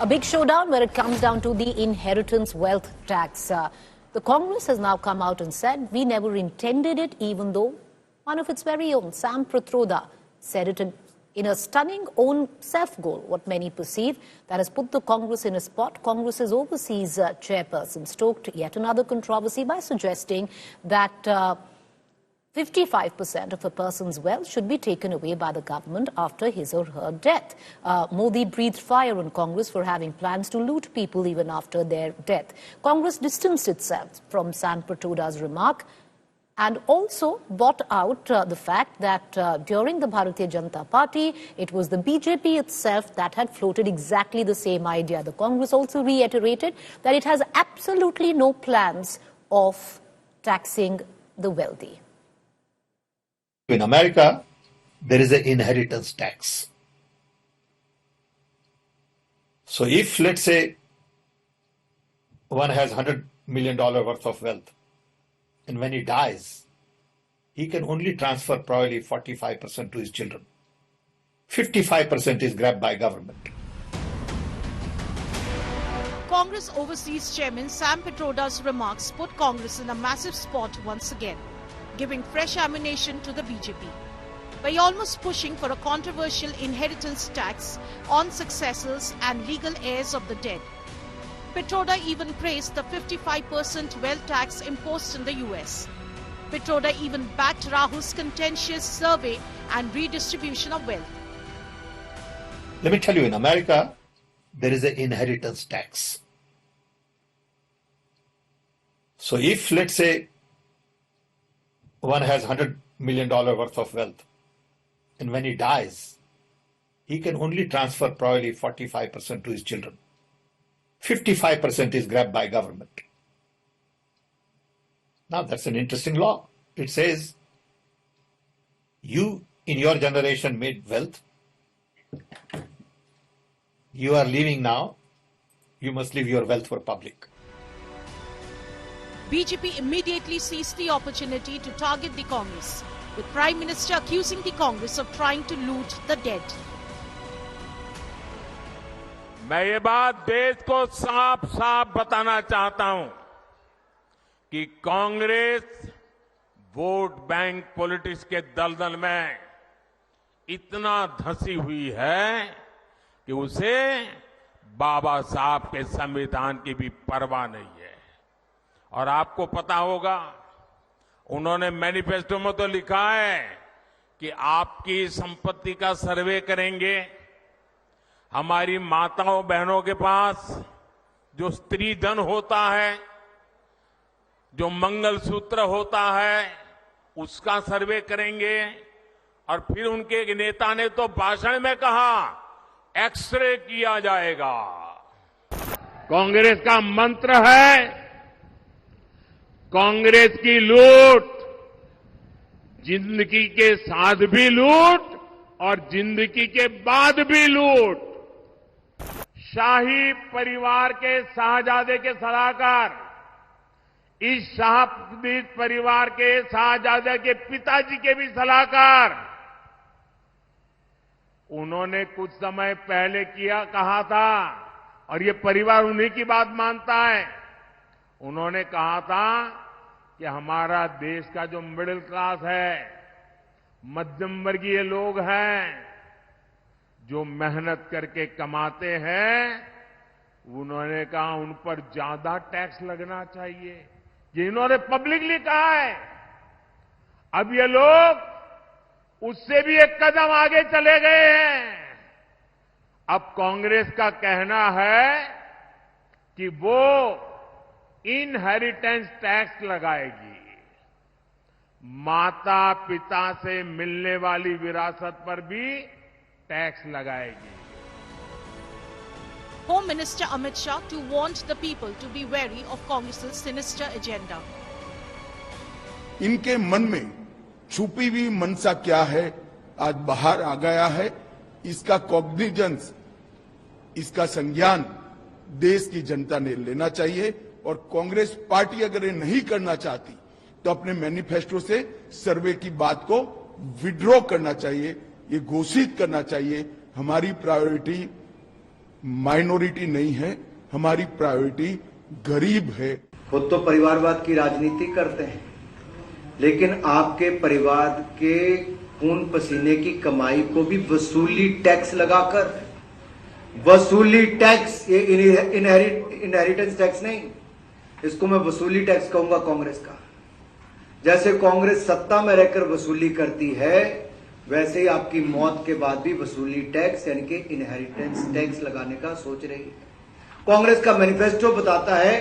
A big showdown where it comes down to the inheritance wealth tax. The Congress has now come out and said we never intended it, even though one of its very own, Sam Pitroda, said it in a stunning own self-goal, what many perceive, that has put the Congress in a spot. Congress's overseas chairperson stoked yet another controversy by suggesting that 55% of a person's wealth should be taken away by the government after his or her death. Modi breathed fire on Congress for having plans to loot people even after their death. Congress distanced itself from Sam Pitroda's remark and also brought out the fact that during the Bharatiya Janata Party, it was the BJP itself that had floated exactly the same idea. The Congress also reiterated that it has absolutely no plans of taxing the wealthy. In America, there is an inheritance tax. So if, let's say, one has $100 million worth of wealth, and when he dies, he can only transfer probably 45% to his children. 55% is grabbed by government. Congress Overseas Chairman Sam Pitroda's remarks put Congress in a massive spot once again, giving fresh ammunition to the BJP by almost pushing for a controversial inheritance tax on successors and legal heirs of the dead. Pitroda even praised the 55% wealth tax imposed in the US. Pitroda even backed Rahul's contentious survey and redistribution of wealth. Let me tell you, in America, there is an inheritance tax. So if, let's say, one has $100 million worth of wealth, and when he dies, he can only transfer probably 45% to his children. 55% is grabbed by government. Now that's an interesting law. It says, you in your generation made wealth. You are leaving now. You must leave your wealth for public. BJP immediately seized the opportunity to target the Congress, with Prime Minister accusing the Congress of trying to loot the dead. मैं ये बात देश को साफ साफ बताना चाहता हूं कि कांग्रेस वोट बैंक पॉलिटिक्स के दलदल में इतना धंसी हुई है कि उसे बाबा साहब के संविधान की भी परवाह नहीं है। और आपको पता होगा, उन्होंने मैनिफेस्टो में तो लिखा है कि आपकी संपत्ति का सर्वे करेंगे। हमारी माताओं बहनों के पास जो स्त्री धन होता है, जो मंगलसूत्र होता है, उसका सर्वे करेंगे। और फिर उनके एक नेता ने तो भाषण में कहा, एक्सरे किया जाएगा। कांग्रेस का मंत्र है, कांग्रेस की लूट, जिंदगी के साथ भी लूट और जिंदगी के बाद भी लूट। शाही परिवार के शाहजादे के सलाहकार, इस शाही परिवार के शाहजादे के पिताजी के भी सलाहकार, उन्होंने कुछ समय पहले कहा था, और ये परिवार उन्हीं की बात मानता है। उन्होंने कहा था कि हमारा देश का जो मिडिल क्लास है, मध्यम वर्गीय लोग हैं, जो मेहनत करके कमाते हैं, उन्होंने कहा उन पर ज्यादा टैक्स लगना चाहिए। ये इन्होंने पब्लिकली कहा है। अब ये लोग उससे भी एक कदम आगे चले गए हैं। अब कांग्रेस का कहना है कि वो इनहेरिटेंस टैक्स लगाएगी, माता पिता से मिलने वाली विरासत पर भी टैक्स लगाएगी। Home Minister Amit Shah to warn the people to be wary of Congress's sinister agenda. इनके मन में छुपी हुई मनसा क्या है, आज बाहर आ गया है। इसका कॉग्निजेंस, इसका संज्ञान देश की जनता ने लेना चाहिए। और कांग्रेस पार्टी अगर ये नहीं करना चाहती तो अपने मैनिफेस्टो से सर्वे की बात को विड्रॉ करना चाहिए, ये घोषित करना चाहिए। हमारी प्रायोरिटी माइनॉरिटी नहीं है, हमारी प्रायोरिटी गरीब है। खुद तो परिवारवाद की राजनीति करते हैं, लेकिन आपके परिवार के खून पसीने की कमाई को भी वसूली टैक्स लगाकर, वसूली टैक्स, ये इनहेरिटेंस टैक्स नहीं, इसको मैं वसूली टैक्स कहूंगा कांग्रेस का। जैसे कांग्रेस सत्ता में रहकर वसूली करती है, वैसे ही आपकी मौत के बाद भी वसूली टैक्स यानी कि इनहेरिटेंस टैक्स लगाने का सोच रही है। कांग्रेस का मैनिफेस्टो बताता है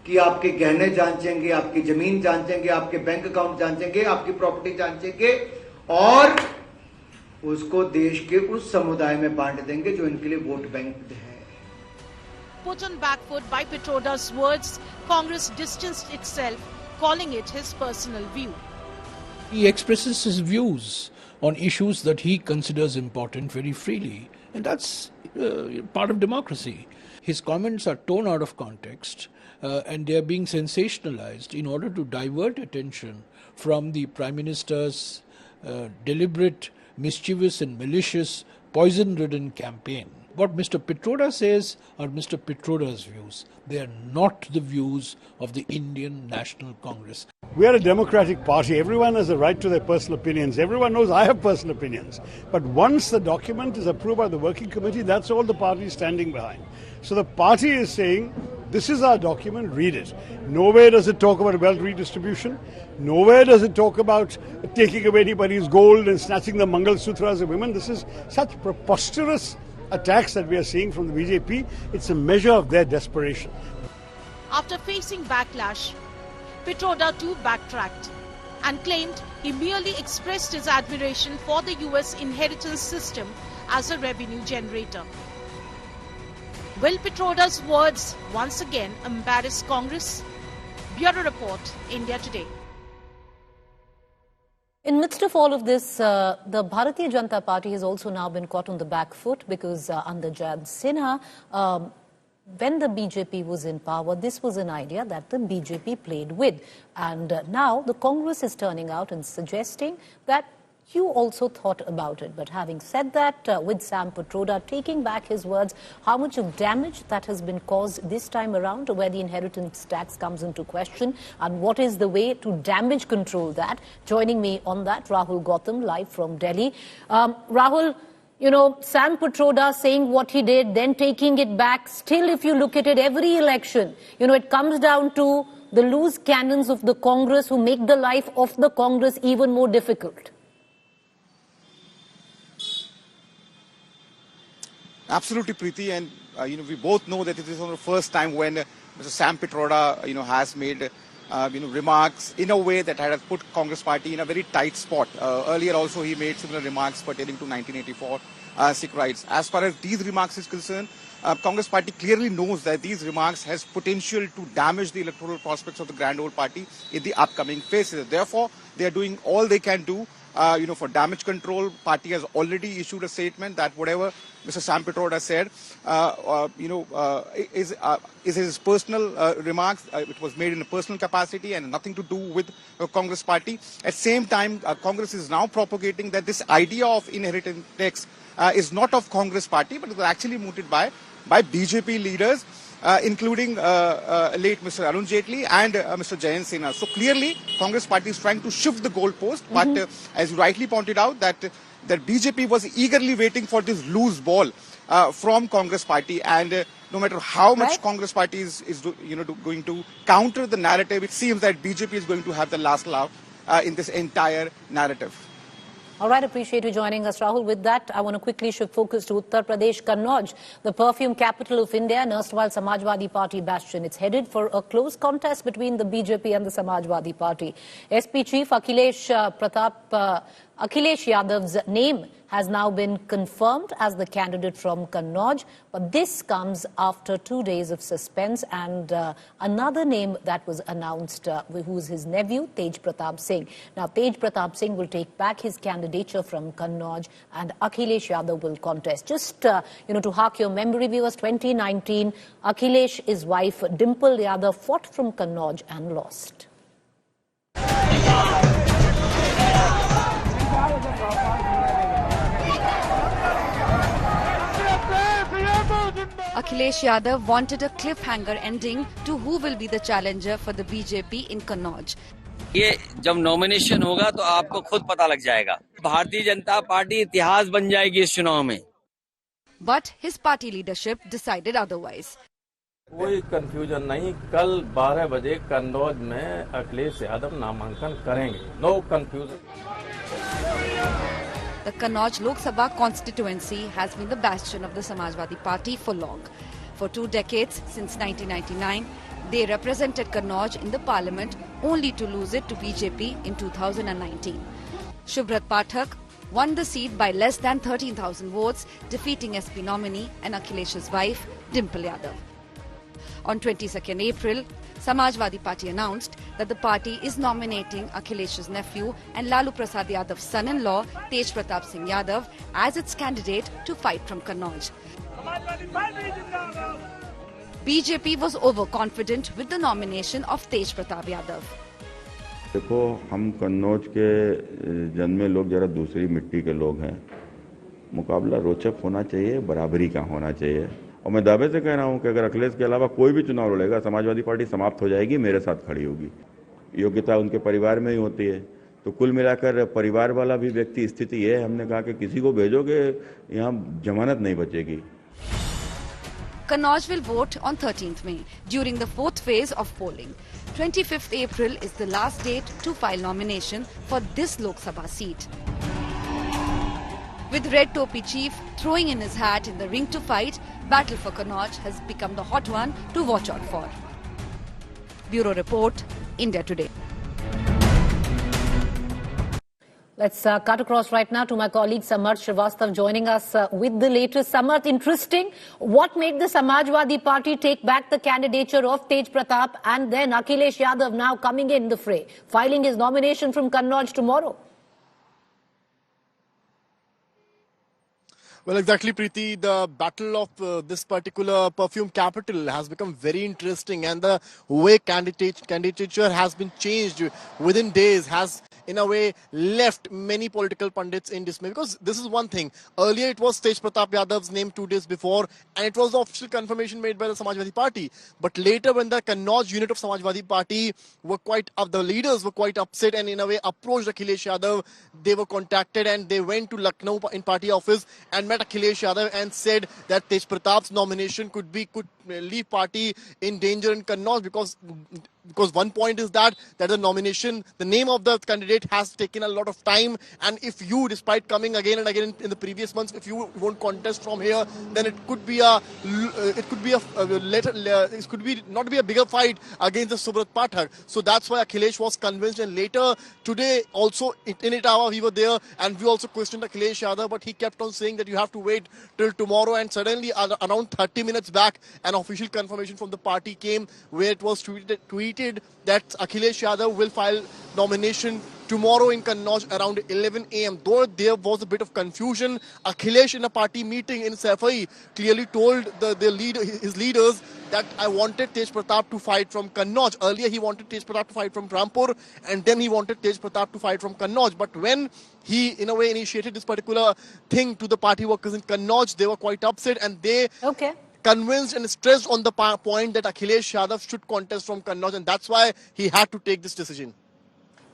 कि आपके गहने जांचेंगे, आपकी जमीन जांचेंगे, आपके बैंक अकाउंट जांचेंगे, आपकी प्रॉपर्टी जांचेंगे और उसको देश के उस समुदाय में बांट देंगे जो इनके लिए वोट बैंक है। Put on back foot by Pitroda's words, Congress distanced itself, calling it his personal view. He expresses his views on issues that he considers important very freely, and that's part of democracy. His comments are torn out of context and they are being sensationalized in order to divert attention from the Prime Minister's deliberate, mischievous and malicious, poison-ridden campaign. What Mr. Pitroda says are Mr. Pitroda's views. They are not the views of the Indian National Congress. We are a democratic party. Everyone has a right to their personal opinions. Everyone knows I have personal opinions. But once the document is approved by the working committee, that's all the party is standing behind. So the party is saying, this is our document, read it. Nowhere does it talk about wealth redistribution. Nowhere does it talk about taking away anybody's gold and snatching the Mangal Sutras of women. This is such preposterous attacks that we are seeing from the BJP. It's a measure of their desperation. After facing backlash, Pitroda too backtracked and claimed he merely expressed his admiration for the US inheritance system as a revenue generator. Will Pitroda's words once again embarrass Congress? Bureau Report, India Today. In midst of all of this, the Bharatiya Janata Party has also now been caught on the back foot because under Jayant Sinha, when the BJP was in power, this was an idea that the BJP played with. And now the Congress is turning out and suggesting that you also thought about it. But having said that, with Sam Pitroda taking back his words, how much of damage that has been caused this time around, where the inheritance tax comes into question, and what is the way to damage control that? Joining me on that, Rahul Gautam, live from Delhi. Rahul, you know, Sam Pitroda saying what he did, then taking it back. Still, if you look at it, every election, you know, it comes down to the loose cannons of the Congress who make the life of the Congress even more difficult. Absolutely, Preeti, and we both know that it is not the first time when Mr. Sam Pitroda, has made remarks in a way that had put Congress Party in a very tight spot. Earlier, also, he made similar remarks pertaining to 1984 Sikh rights. As far as these remarks is concerned, Congress Party clearly knows that these remarks has potential to damage the electoral prospects of the Grand Old Party in the upcoming phases. Therefore, they are doing all they can do. For damage control. Party has already issued a statement that whatever Mr. Sam Pitroda said, is his personal remarks. It was made in a personal capacity and nothing to do with Congress Party. At the same time, Congress is now propagating that this idea of inheritance tax is not of Congress Party, but it was actually mooted by BJP leaders, including late Mr. Arun Jaitley and Mr. Jayant Sinha. So clearly, Congress Party is trying to shift the goalpost. But as you rightly pointed out, that BJP was eagerly waiting for this loose ball from Congress Party, and no matter how much Congress Party is going to counter the narrative, it seems that BJP is going to have the last laugh in this entire narrative. All right, appreciate you joining us, Rahul. With that, I want to quickly shift focus to Uttar Pradesh, Kannauj, the perfume capital of India, and erstwhile Samajwadi Party bastion. It's headed for a close contest between the BJP and the Samajwadi Party. SP Chief Akhilesh Yadav's name has now been confirmed as the candidate from Kannauj, but this comes after 2 days of suspense, and another name that was announced, who is his nephew, Tej Pratap Singh. Now, Tej Pratap Singh will take back his candidature from Kannauj, and Akhilesh Yadav will contest. Just, to hark your memory, viewers, 2019, Akhilesh's wife, Dimple Yadav, fought from Kannauj and lost. Akhilesh Yadav wanted a cliffhanger ending to who will be the challenger for the BJP in Kannauj. ये जब nomination होगा तो आपको खुद पता लग जाएगा। Bharatiya Janata party इतिहास बन जाएगी इस चुनाव में। But his party leadership decided otherwise. कोई कंफ्यूजन नहीं, कल 12 बजे कन्नौज में अखिलेश यादव नामांकन करेंगे। No confusion. The Kannauj Lok Sabha constituency has been the bastion of the Samajwadi Party for long. For 2 decades, since 1999, they represented Kannauj in the parliament only to lose it to BJP in 2019. Shubhrat Pathak won the seat by less than 13,000 votes, defeating SP nominee and Akhilesh's wife, Dimple Yadav. On 22nd April, Samajwadi Party announced that the party is nominating Akhilesh's nephew and Lalu Prasad Yadav's son-in-law, Tej Pratap Singh Yadav, as its candidate to fight from Kannauj. BJP was overconfident with the nomination of Tej Pratap Yadav. देखो, हम कन्नौज के जन्मे लोग जरा दूसरी मिट्टी के लोग हैं। मुकाबला रोचक होना चाहिए, बराबरी का होना चाहिए। और मैं दावे से कह रहा हूं कि अगर अखिलेश के अलावा कोई भी चुनाव लड़ेगा, समाजवादी पार्टी समाप्त हो जाएगी, मेरे साथ खड़ी होगी। योग्यता उनके परिवार में ही होती है। तो कुल मिलाकर परिवार वाला भी व्यक्ति स्थिति है। हमने कहा कि किसी को भेजोगे, यहाँ जमानत नहीं बचेगी। Kannauj will vote on 13th May during the 4th phase of polling. 25th April is the last date to file nomination for this Lok Sabha seat. With Red Topi chief throwing in his hat in the ring to fight, battle for Kannauj has become the hot one to watch out for. Bureau Report, India Today. Let's cut across right now to my colleague Samarth Srivastav joining us with the latest. Samarth, interesting. What made the Samajwadi Party take back the candidature of Tej Pratap and then Akhilesh Yadav now coming in the fray, filing his nomination from Kannauj tomorrow? Well, exactly, Preeti. The battle of this particular perfume capital has become very interesting, and the way candidature has been changed within days has, in a way, left many political pundits in dismay. Because this is one thing. Earlier, it was Tej Pratap Yadav's name 2 days before, and it was the official confirmation made by the Samajwadi Party. But later, when the Kannauj unit of Samajwadi Party were the leaders were quite upset and, in a way, approached Akhilesh Yadav, they were contacted and they went to Lucknow in party office and met Akhilesh Yadav and said that Tej Pratap's nomination could leave party in danger in Kannauj because one point is that the nomination, the name of the candidate has taken a lot of time, and if you, despite coming again and again in the previous months, if you won't contest from here, then it could be not be a bigger fight against the Shubhrat Pathak. So that's why Akhilesh was convinced, and later today also in Itawa we were there and we also questioned Akhilesh Yadav, but he kept on saying that you have to wait till tomorrow, and suddenly around 30 minutes back an official confirmation from the party came where it was tweeted that Akhilesh Yadav will file nomination tomorrow in Kannauj around 11 a.m. Though there was a bit of confusion, Akhilesh in a party meeting in Saifai clearly told his leaders that I wanted Tej Pratap to fight from Kannauj. Earlier he wanted Tej Pratap to fight from Rampur, and then he wanted Tej Pratap to fight from Kannauj. But when he, in a way, initiated this particular thing to the party workers in Kannauj, they were quite upset, and they convinced and stressed on the point that Akhilesh Yadav should contest from Kannauj, and that's why he had to take this decision.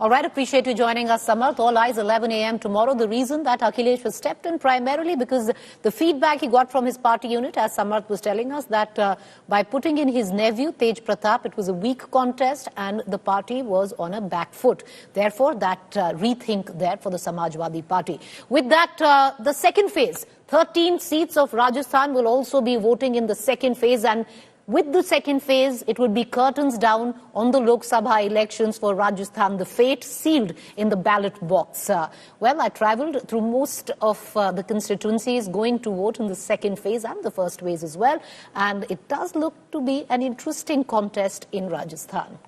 All right, appreciate you joining us, Samarth. All eyes 11 a.m. tomorrow. The reason that Akhilesh was stepped in primarily because the feedback he got from his party unit, as Samarth was telling us, that by putting in his nephew, Tej Pratap, it was a weak contest and the party was on a back foot. Therefore, that rethink there for the Samajwadi Party. With that, the second phase, 13 seats of Rajasthan will also be voting in the second phase, and with the second phase, it would be curtains down on the Lok Sabha elections for Rajasthan, the fate sealed in the ballot box. Well, I travelled through most of the constituencies going to vote in the second phase and the first phase as well, and it does look to be an interesting contest in Rajasthan.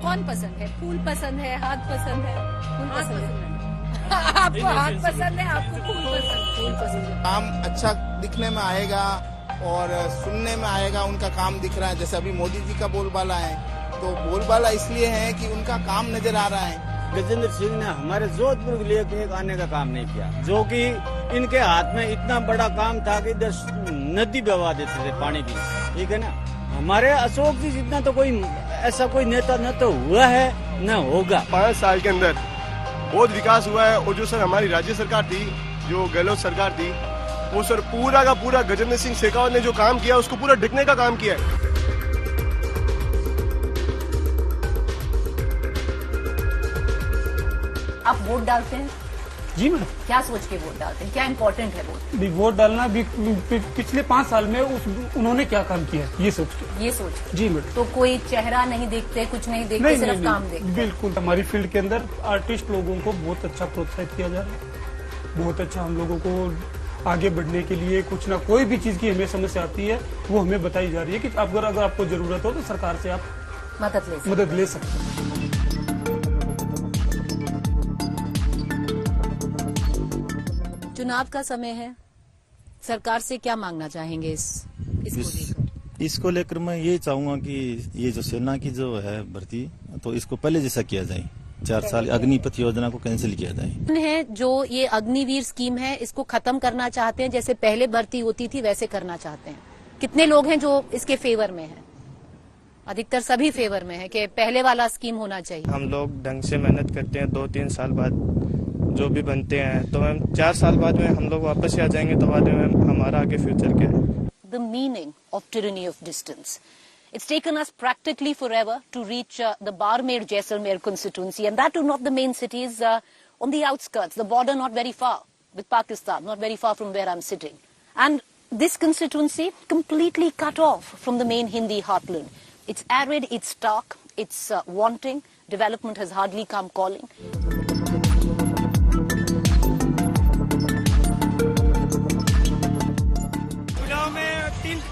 कौन पसंद है? फूल पसंद है, हाथ पसंद है, फूल पसंद है। आपको हाथ पसंद है, आपको फूल पसंद है। काम अच्छा दिखने में आएगा और सुनने में आएगा, उनका काम दिख रहा है। जैसे अभी मोदी जी का बोलबाला है, तो बोलबाला इसलिए है कि उनका काम नजर आ रहा है। गजेंद्र सिंह ने हमारे जोधपुर के लिए एक आने का काम नहीं किया, जो कि इनके हाथ में इतना बड़ा काम था कि इधर नदी बहा देते थे पानी की, ठीक है ना। हमारे अशोक जी जितना तो कोई ऐसा कोई नेता न तो हुआ है न होगा। 5 साल के अंदर बहुत विकास हुआ है। और जो सर हमारी राज्य सरकार थी, जो गहलोत सरकार थी, वो सर पूरा का पूरा गजेंद्र सिंह शेखावत ने जो काम किया उसको पूरा ढकने का काम किया है। आप वोट डालते हैं? जी मैडम। क्या सोच के वोट डालते हैं? क्या इम्पोर्टेंट है वोट? वोट डालना भी पिछले 5 साल में उन्होंने क्या काम किया ये सोच के। ये सोच के। जी मैडम। तो कोई चेहरा नहीं देखते, कुछ नहीं देखते, सिर्फ काम देखते? बिल्कुल। हमारी फील्ड के अंदर आर्टिस्ट लोगों को बहुत अच्छा प्रोत्साहित किया जा रहा है, बहुत अच्छा हम लोगों को आगे बढ़ने के लिए कुछ ना कोई भी चीज की हमें समस्या आती है वो हमें बताई जा रही है कि अगर आपको जरूरत हो तो सरकार से आप मदद ले सकते हैं। चुनाव का समय है, सरकार से क्या मांगना चाहेंगे इसको लेकर? मैं ये चाहूंगा कि ये जो सेना की जो है भर्ती, तो इसको पहले जैसा किया जाए, 4 साल अग्निपथ योजना को कैंसिल किया जाए। है जो ये अग्निवीर स्कीम है इसको खत्म करना चाहते हैं, जैसे पहले भर्ती होती थी वैसे करना चाहते हैं। कितने लोग हैं जो इसके फेवर में हैं? अधिकतर सभी फेवर में है कि पहले वाला स्कीम होना चाहिए। हम लोग ढंग से मेहनत करते हैं, 2-3 साल बाद जो भी बनते हैं, तो हम 4 साल बाद में हम लोग वापस ही आ जाएंगे, तो बाद में हमारा आगे फ्यूचर क्या है। The meaning of tyranny of distance. It's taken us practically forever to reach the Barmer-Jaisalmer constituency, and that too not the main cities, on the outskirts, the border not very far with Pakistan, not very far from where I'm sitting. And this constituency completely cut off from the main Hindi heartland. It's arid, it's stark, it's wanting. Development has hardly come calling.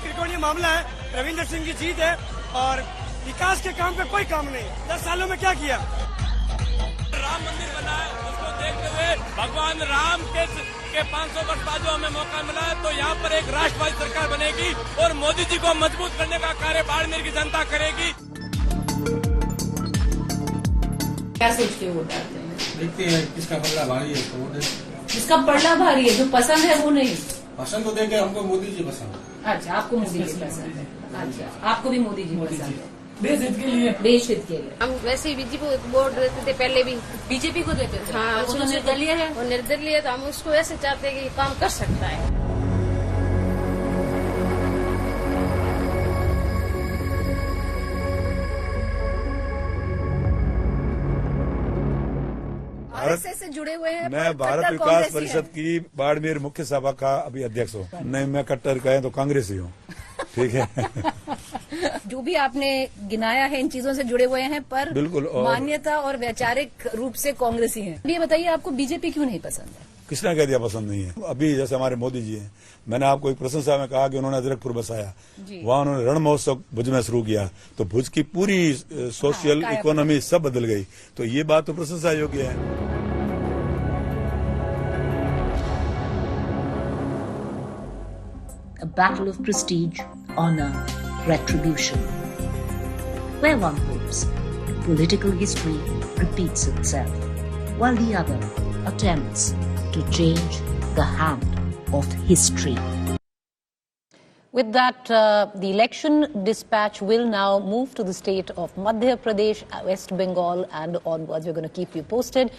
त्रिकोणीय मामला है, रविंद्र सिंह की जीत है और विकास के काम पे कोई काम नहीं। 10 सालों में क्या किया? राम मंदिर बना है, उसको देखते हुए भगवान राम के 500 वर्ष बाद जो हमें मौका मिला है, तो यहाँ पर एक राष्ट्रवादी सरकार बनेगी और मोदी जी को मजबूत करने का कार्य बाड़मेर की जनता करेगी। क्या सोच के वोट डालते हैं? देखते हैं किसका पलड़ा भारी है तो वोट। जिसका पलड़ा भारी है, जो पसंद है वो नहीं। पसंद तो देंगे, हमको मोदी जी पसंद। अच्छा, आपको मोदी जी पसंद है। अच्छा, आपको भी मोदी जी पसंद है। देश हित के लिए। देश हित के लिए। हम वैसे ही बीजेपी को वोट देते थे, पहले भी बीजेपी को देते थे। हाँ, वो तो निर्दलीय है। वो निर्दलीय, तो हम उसको ऐसे चाहते हैं कि काम कर सकता है। भारत से जुड़े हुए हैं। मैं भारत विकास परिषद की बाड़मेर मुख्य सभा का अभी अध्यक्ष हूँ। नहीं, मैं कट्टर कहें तो कांग्रेस ही हूँ। ठीक है। जो भी आपने गिनाया है इन चीजों से जुड़े हुए हैं, पर बिल्कुल मान्यता और वैचारिक रूप से कांग्रेस ही है। ये बताइए, आपको बीजेपी क्यों नहीं पसंद है? किसने कह दिया पसंद नहीं है? अभी जैसे हमारे मोदी जी हैं, मैंने आपको एक प्रशंसा में कहा कि उन्होंने अदरकपुर बसाया, वहाँ उन्होंने रण महोत्सव भुज में शुरू किया, तो भुज की पूरी सोशल इकोनॉमी सब बदल गई। तो ये बात तो प्रशंसा योग्य है। A battle of prestige, honor, retribution. Where one hopes political history repeats itself, while the other attempts to change the hand of history. With that, the election dispatch will now move to the state of Madhya Pradesh, West Bengal and onwards. We're going to keep you posted.